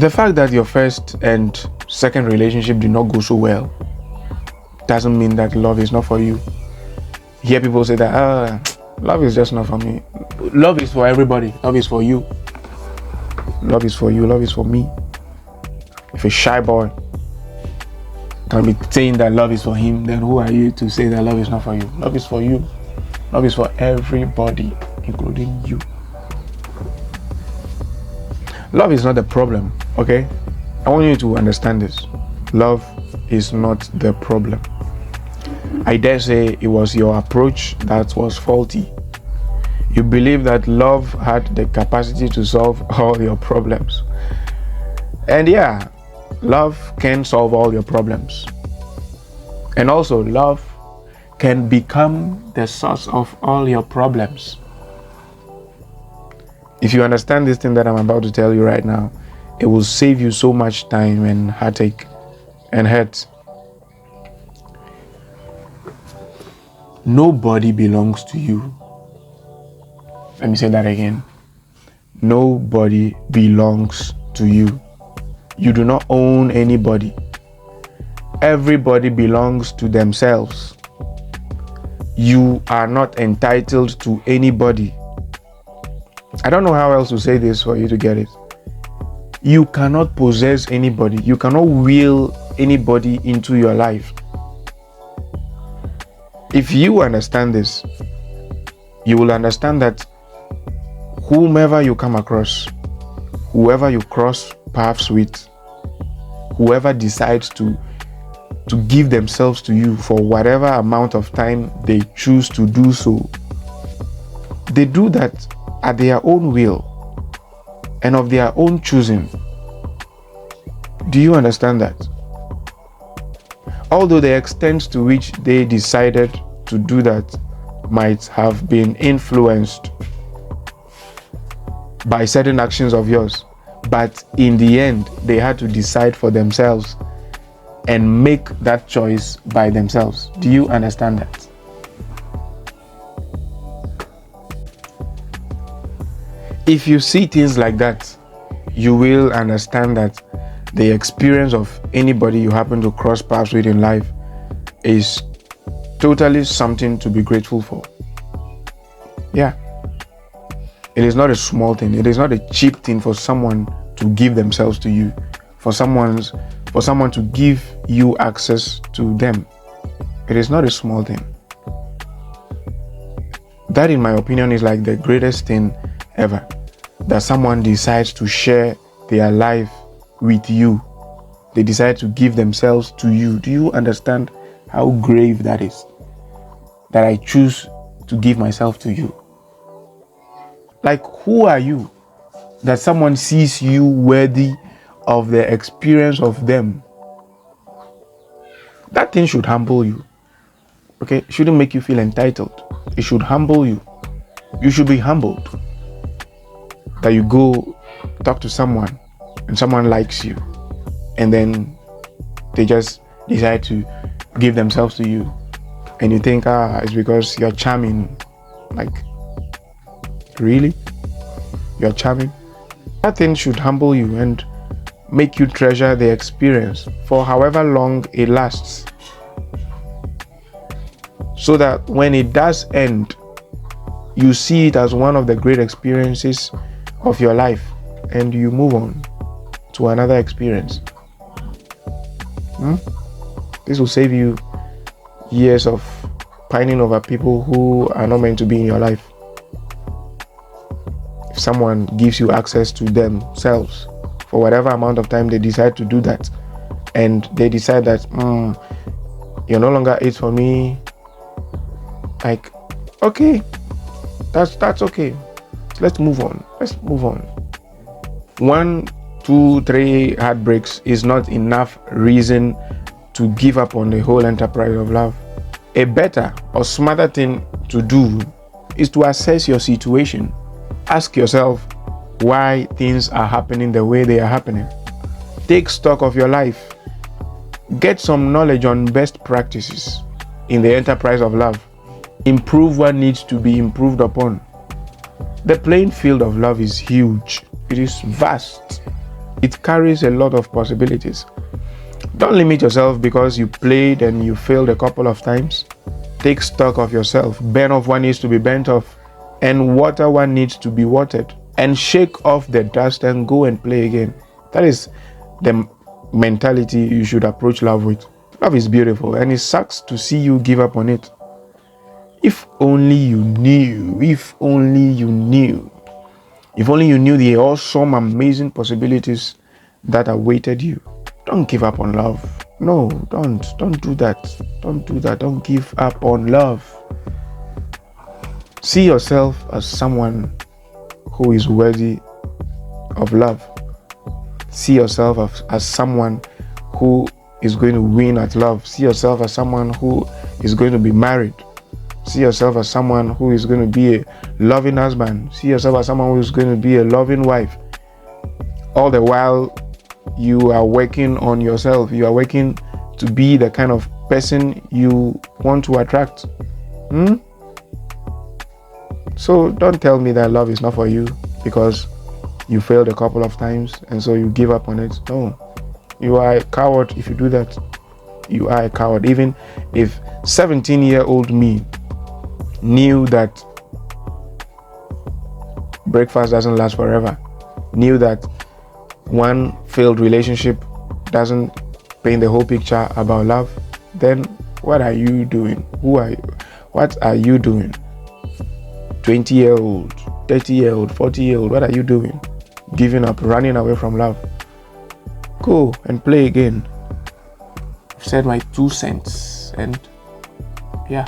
The fact that your first and second relationship did not go so well doesn't mean that love is not for you. You hear people say that, love is just not for me. Love is for everybody. Love is for you. Love is for you. Love is for me. If a shy boy can be saying that love is for him, then who are you to say that love is not for you? Love is for you. Love is for everybody, including you. Love is not the problem, okay? I want you to understand this. Love is not the problem. I dare say it was your approach that was faulty. You believe that love had the capacity to solve all your problems. And yeah, love can solve all your problems. And also, love can become the source of all your problems. If you understand this thing that I'm about to tell you right now, it will save you so much time and heartache and hurt. Nobody belongs to you. Let me say that again. Nobody belongs to you. You do not own anybody. Everybody belongs to themselves. You are not entitled to anybody. I don't know how else to say this for you to get it. You cannot possess anybody. You cannot will anybody into your life. If you understand this, you will understand that whomever you come across, whoever you cross paths with, whoever decides to give themselves to you for whatever amount of time they choose to do so, they do that at their own will and of their own choosing. Do you understand that? Although the extent to which they decided to do that might have been influenced by certain actions of yours, but in the end, they had to decide for themselves and make that choice by themselves. Do you understand that? If you see things like that, you will understand that the experience of anybody you happen to cross paths with in life is totally something to be grateful for. Yeah. It is not a small thing. It is not a cheap thing for someone to give themselves to you, for someone to give you access to them. It is not a small thing. That, in my opinion, is like the greatest thing ever, that someone decides to share their life with you. They decide to give themselves to you. Do you understand how grave that is? That I choose to give myself to you. Like, who are you that someone sees you worthy of the experience of them? That thing should humble you. Okay? It shouldn't make you feel entitled. It should humble you. You should be humbled that you go talk to someone and someone likes you, and then they just decide to give themselves to you, and you think, it's because you're charming. Like, really? You're charming? That thing should humble you and make you treasure the experience for however long it lasts, so that when it does end, you see it as one of the great experiences of your life and you move on to another experience. This will save you years of pining over people who are not meant to be in your life. If someone gives you access to themselves for whatever amount of time they decide to do that, and they decide that you're no longer it for me, like, okay, that's okay. Let's move on. 1, 2, 3 heartbreaks is not enough reason to give up on the whole enterprise of love. A better or smarter thing to do is to assess your situation. Ask yourself why things are happening the way they are happening. Take stock of your life. Get some knowledge on best practices in the enterprise of love. Improve what needs to be improved upon. The playing field of love is huge. It is vast. It carries a lot of possibilities. Don't limit yourself because you played and you failed a couple of times. Take stock of yourself. Burn off what needs to be burnt off, and water what needs to be watered. And shake off the dust and go and play again. That is the mentality you should approach love with. Love is beautiful, and it sucks to see you give up on it. If only you knew, if only you knew the awesome, amazing possibilities that awaited you. Don't give up on love. No, don't do that. Don't do that. Don't give up on love. See yourself as someone who is worthy of love. See yourself as someone who is going to win at love. See yourself as someone who is going to be married. See yourself as someone who is going to be a loving husband. See yourself as someone who is going to be a loving wife. All the while, you are working on yourself. You are working to be the kind of person you want to attract. So don't tell me that love is not for you because you failed a couple of times and so you give up on it. No, you are a coward if you do that. You are a coward. Even if 17-year-old me knew that breakfast doesn't last forever, knew that one failed relationship doesn't paint the whole picture about love, then what are you doing? What are you doing? 20-year-old, 30-year-old, 40-year-old, what are you doing? Giving up, running away from love. Go and play again. I've said my 2 cents, and yeah.